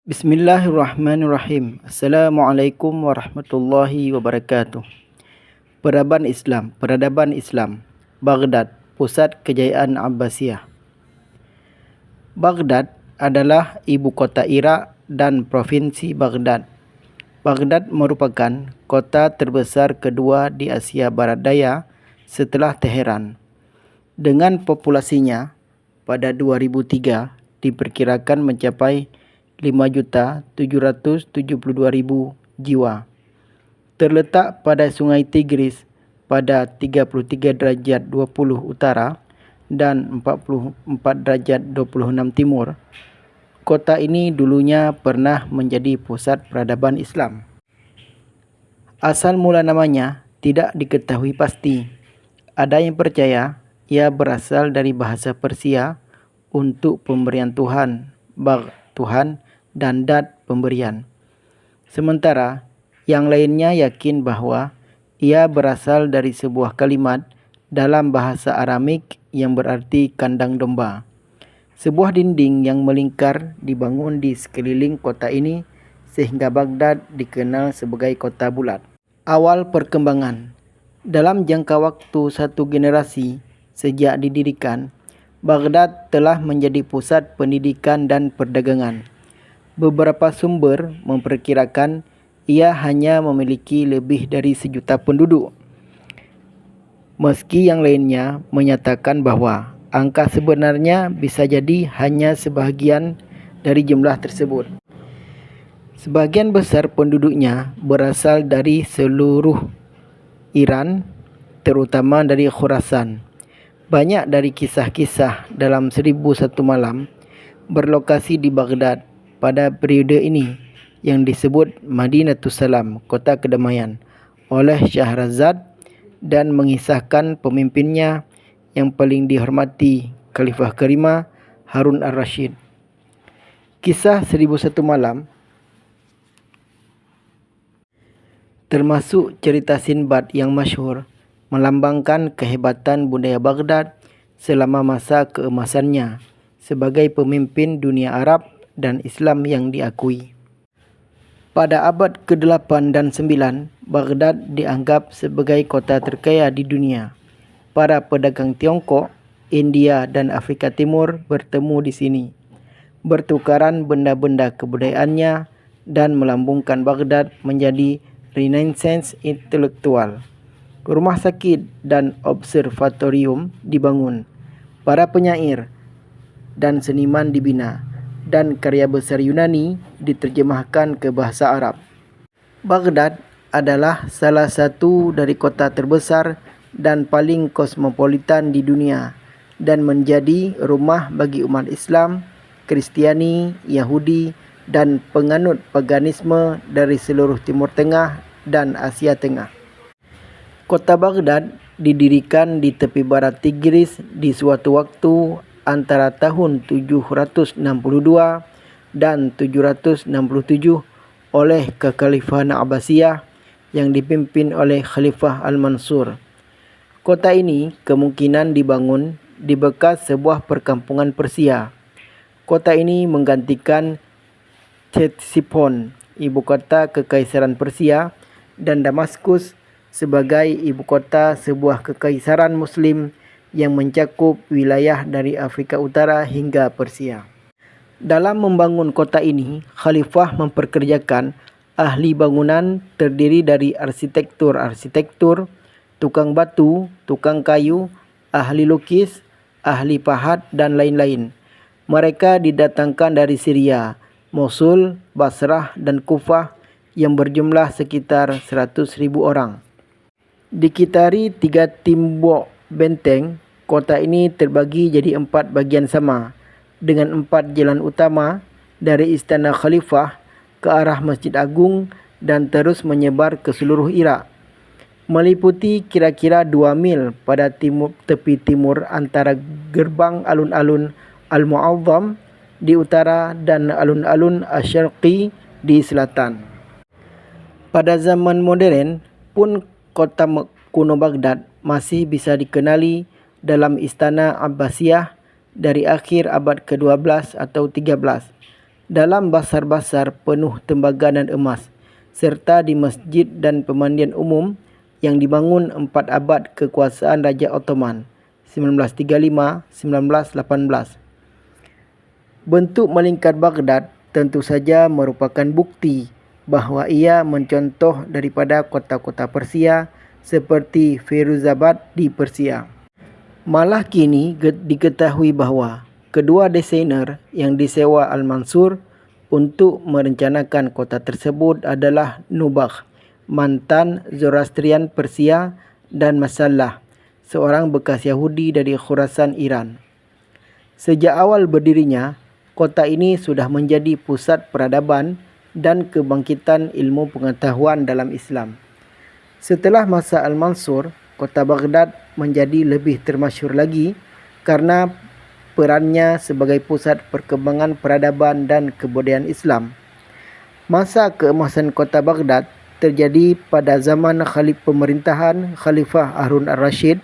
Bismillahirrahmanirrahim. Assalamualaikum warahmatullahi wabarakatuh. Peradaban Islam. Baghdad, pusat kejayaan Abbasiyah. Baghdad adalah ibu kota Iraq dan provinsi Baghdad. Baghdad merupakan kota terbesar kedua di Asia Barat Daya setelah Teheran. Dengan populasinya pada 2003 diperkirakan mencapai 5.772.000 jiwa. Terletak pada Sungai Tigris pada 33 darjat 20 utara dan 44 darjat 26 timur. Kota ini dulunya pernah menjadi pusat peradaban Islam. Asal mula namanya tidak diketahui pasti. Ada yang percaya ia berasal dari bahasa Persia untuk pemberian Tuhan, Tuhan, dan dat pemberian. Sementara yang lainnya yakin bahwa ia berasal dari sebuah kalimat dalam bahasa Aramik yang berarti kandang domba. Sebuah dinding yang melingkar dibangun di sekeliling kota ini sehingga Baghdad dikenal sebagai kota bulat. Awal perkembangan. Dalam jangka waktu satu generasi sejak didirikan, Baghdad telah menjadi pusat pendidikan dan perdagangan. Beberapa sumber memperkirakan ia hanya memiliki lebih dari 1 juta penduduk. Meski yang lainnya menyatakan bahwa angka sebenarnya bisa jadi hanya sebahagian dari jumlah tersebut. Sebagian besar penduduknya berasal dari seluruh Iran, terutama dari Khurasan. Banyak dari kisah-kisah dalam 1001 Malam berlokasi di Baghdad pada periode ini yang disebut Madinatus Salam, kota kedamaian, oleh Syahrazad dan mengisahkan pemimpinnya yang paling dihormati, Khalifah kelima Harun ar-Rasyid. Kisah 1001 Malam termasuk cerita Sinbad yang masyhur melambangkan kehebatan budaya Baghdad selama masa keemasannya sebagai pemimpin dunia Arab dan Islam yang diakui. Pada abad ke-8 dan 9, Baghdad dianggap sebagai kota terkaya di dunia. Para pedagang Tiongkok, India dan Afrika Timur bertemu di sini, bertukaran benda-benda kebudayaannya dan melambungkan Baghdad menjadi Renaissance intelektual. Rumah sakit dan observatorium dibangun. Para penyair dan seniman dibina, dan karya besar Yunani diterjemahkan ke bahasa Arab. Baghdad adalah salah satu dari kota terbesar dan paling kosmopolitan di dunia dan menjadi rumah bagi umat Islam, Kristiani, Yahudi, dan penganut paganisme dari seluruh Timur Tengah dan Asia Tengah. Kota Baghdad didirikan di tepi barat Tigris di suatu waktu antara tahun 762 dan 767 oleh Kekhalifahan Abbasiyah yang dipimpin oleh Khalifah Al-Mansur. Kota ini kemungkinan dibangun di bekas sebuah perkampungan Persia. Kota ini menggantikan Ctesiphon, ibu kota Kekaisaran Persia, dan Damaskus sebagai ibu kota sebuah kekaisaran Muslim yang mencakup wilayah dari Afrika Utara hingga Persia. Dalam membangun kota ini, Khalifah memperkerjakan ahli bangunan terdiri dari arsitektur, tukang batu, tukang kayu, ahli lukis, ahli pahat, dan lain-lain. Mereka didatangkan dari Syria, Mosul, Basrah, dan Kufah yang berjumlah sekitar 100.000 orang. Dikitari 3 tembok benteng, kota ini terbagi jadi 4 bagian sama, dengan 4 jalan utama dari Istana Khalifah ke arah Masjid Agung dan terus menyebar ke seluruh Iraq. Meliputi kira-kira 2 mil pada tepi timur antara gerbang alun-alun Al-Mu'azzam di utara dan alun-alun Asy-Syarqi di selatan. Pada zaman modern pun kota kuno Baghdad masih bisa dikenali dalam Istana Abbasiyah dari akhir abad ke-12 atau 13. dalam basar-basar penuh tembaga dan emas, serta di masjid dan pemandian umum yang dibangun 4 abad kekuasaan Raja Ottoman 1935-1918. Bentuk melingkar Baghdad tentu saja merupakan bukti bahawa ia mencontoh daripada kota-kota Persia seperti Firuzabad di Persia. Malah kini diketahui bahawa kedua desainer yang disewa Al-Mansur untuk merencanakan kota tersebut adalah Nubakh, mantan Zoroastrian Persia, dan Masallah, seorang bekas Yahudi dari Khurasan, Iran. Sejak awal berdirinya, kota ini sudah menjadi pusat peradaban dan kebangkitan ilmu pengetahuan dalam Islam. Setelah masa Al-Mansur, kota Baghdad menjadi lebih termasyhur lagi karena perannya sebagai pusat perkembangan peradaban dan kebudayaan Islam. Masa keemasan kota Baghdad terjadi pada zaman pemerintahan Khalifah Harun Ar-Rasyid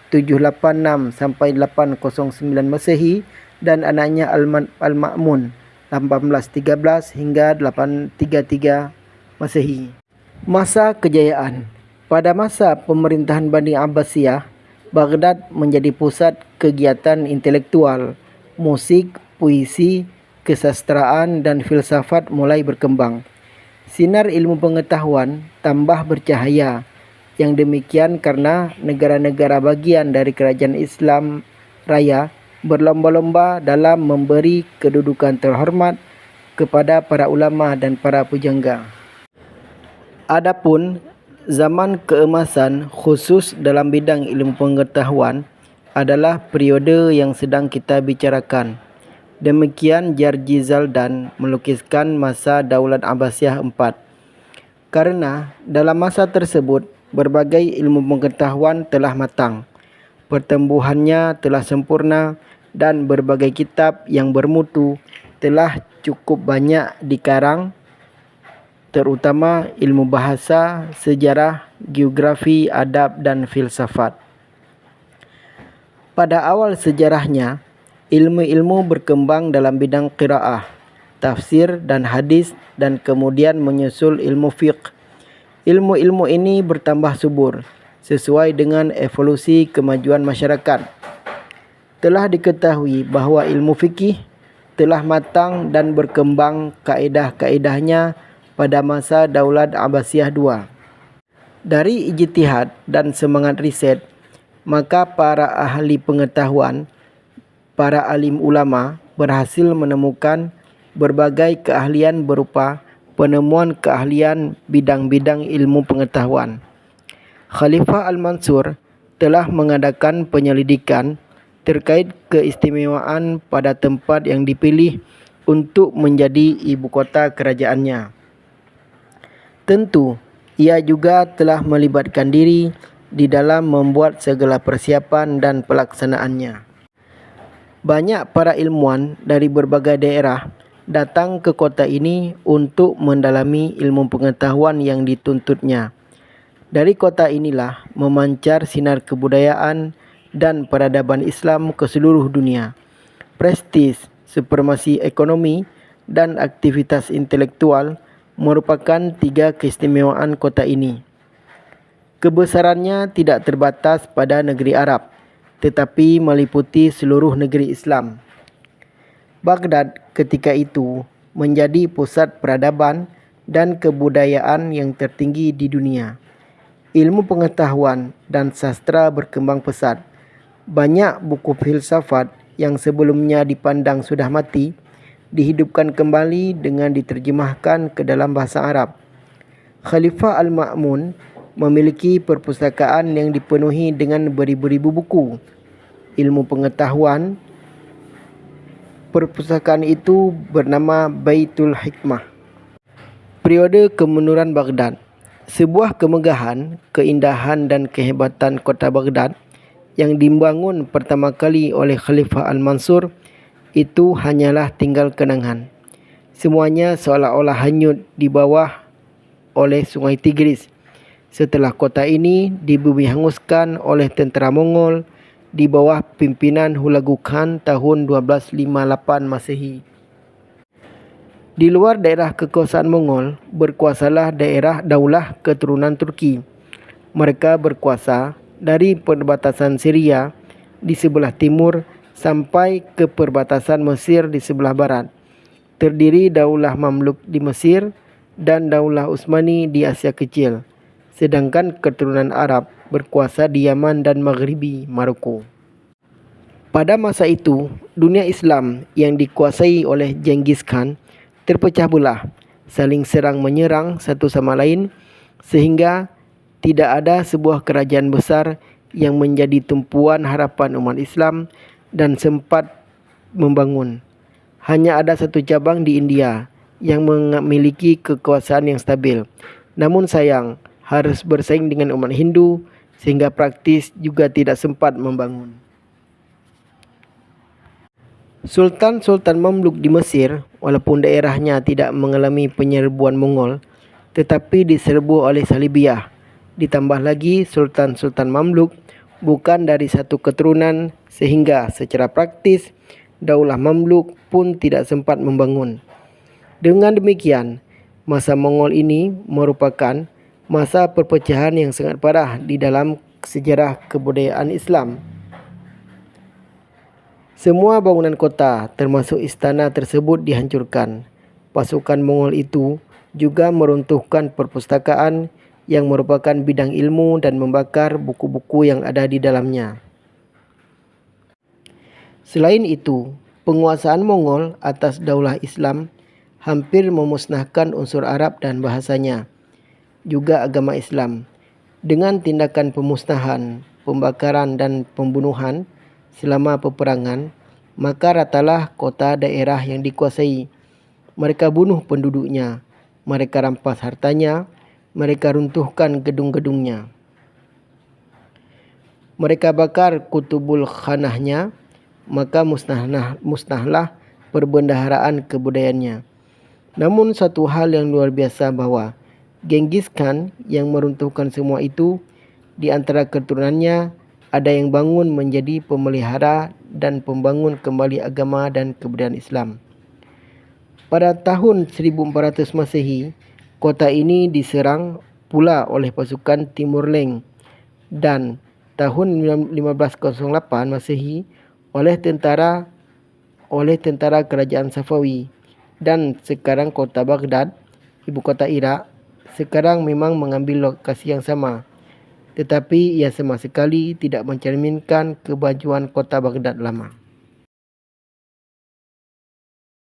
786 sampai 809 Masehi dan anaknya Al-Ma'mun 1813 hingga 833 Masehi. Masa kejayaan. Pada masa pemerintahan Bani Abbasiyah, Baghdad menjadi pusat kegiatan intelektual, musik, puisi, kesastraan dan filsafat mulai berkembang. Sinar ilmu pengetahuan tambah bercahaya. Yang demikian karena negara-negara bagian dari kerajaan Islam Raya berlomba-lomba dalam memberi kedudukan terhormat kepada para ulama dan para pujangga. Adapun zaman keemasan khusus dalam bidang ilmu pengetahuan adalah periode yang sedang kita bicarakan. Demikian Jarji Zaldan melukiskan masa Daulat Abbasiyah 4. Karena dalam masa tersebut berbagai ilmu pengetahuan telah matang, pertumbuhannya telah sempurna dan berbagai kitab yang bermutu telah cukup banyak dikarang, terutama ilmu bahasa, sejarah, geografi, adab dan filsafat. Pada awal sejarahnya, ilmu-ilmu berkembang dalam bidang qiraah, tafsir dan hadis dan kemudian menyusul ilmu fiqh. Ilmu-ilmu ini bertambah subur sesuai dengan evolusi kemajuan masyarakat. Telah diketahui bahawa ilmu fikih telah matang dan berkembang kaedah-kaedahnya pada masa Daulat Abbasiyah II. Dari ijtihad dan semangat riset, maka para ahli pengetahuan, para alim ulama berhasil menemukan berbagai keahlian berupa penemuan keahlian bidang-bidang ilmu pengetahuan. Khalifah Al-Mansur telah mengadakan penyelidikan terkait keistimewaan pada tempat yang dipilih untuk menjadi ibu kota kerajaannya. Tentu, ia juga telah melibatkan diri di dalam membuat segala persiapan dan pelaksanaannya. Banyak para ilmuwan dari berbagai daerah datang ke kota ini untuk mendalami ilmu pengetahuan yang dituntutnya. Dari kota inilah memancar sinar kebudayaan dan peradaban Islam ke seluruh dunia. Prestis, supremasi ekonomi, dan aktivitas intelektual merupakan 3 keistimewaan kota ini. Kebesarannya tidak terbatas pada negeri Arab, tetapi meliputi seluruh negeri Islam. Baghdad ketika itu menjadi pusat peradaban dan kebudayaan yang tertinggi di dunia. Ilmu pengetahuan dan sastra berkembang pesat. Banyak buku filsafat yang sebelumnya dipandang sudah mati dihidupkan kembali dengan diterjemahkan ke dalam bahasa Arab. Khalifah Al-Ma'mun memiliki perpustakaan yang dipenuhi dengan beribu-ribu buku ilmu pengetahuan. Perpustakaan itu bernama Baitul Hikmah. Periode kemunduran Baghdad. Sebuah kemegahan, keindahan dan kehebatan kota Baghdad yang dibangun pertama kali oleh Khalifah Al-Mansur itu hanyalah tinggal kenangan. Semuanya seolah-olah hanyut di bawah oleh sungai Tigris setelah kota ini dibumi hanguskan oleh tentera Mongol di bawah pimpinan Hulagu Khan tahun 1258 Masehi. Di luar daerah kekuasaan Mongol, berkuasalah daerah Daulah keturunan Turki. Mereka berkuasa dari perbatasan Syria di sebelah timur sampai ke perbatasan Mesir di sebelah barat. Terdiri Daulah Mamluk di Mesir dan Daulah Utsmani di Asia Kecil. Sedangkan keturunan Arab berkuasa di Yaman dan Maghribi Maroko. Pada masa itu, dunia Islam yang dikuasai oleh Genghis Khan terpecah belah, saling serang menyerang satu sama lain sehingga tidak ada sebuah kerajaan besar yang menjadi tumpuan harapan umat Islam dan sempat membangun. Hanya ada satu cabang di India yang memiliki kekuasaan yang stabil. Namun sayang, harus bersaing dengan umat Hindu sehingga praktis juga tidak sempat membangun. Sultan-Sultan Mamluk di Mesir, walaupun daerahnya tidak mengalami penyerbuan Mongol, tetapi diserbu oleh Salibiyah. Ditambah lagi Sultan-Sultan Mamluk bukan dari satu keturunan sehingga secara praktis Daulah Mamluk pun tidak sempat membangun. Dengan demikian, masa Mongol ini merupakan masa perpecahan yang sangat parah di dalam sejarah kebudayaan Islam. Semua bangunan kota termasuk istana tersebut dihancurkan. Pasukan Mongol itu juga meruntuhkan perpustakaan yang merupakan bidang ilmu dan membakar buku-buku yang ada di dalamnya. Selain itu, penguasaan Mongol atas Daulah Islam hampir memusnahkan unsur Arab dan bahasanya, juga agama Islam. Dengan tindakan pemusnahan, pembakaran dan pembunuhan selama peperangan, maka ratalah kota daerah yang dikuasai. Mereka bunuh penduduknya, mereka rampas hartanya, mereka runtuhkan gedung-gedungnya. Mereka bakar kutubul khanahnya, maka musnahlah perbendaharaan kebudayaannya. Namun satu hal yang luar biasa bahwa Genghis Khan yang meruntuhkan semua itu, di antara keturunannya ada yang bangun menjadi pemelihara dan pembangun kembali agama dan kebudayaan Islam. Pada tahun 1400 Masehi, kota ini diserang pula oleh pasukan Timur Leng dan tahun 1508 Masehi oleh tentara kerajaan Safawi. Dan sekarang kota Baghdad, ibu kota Irak, sekarang memang mengambil lokasi yang sama. Tetapi ia sama sekali tidak mencerminkan kemajuan kota Baghdad lama.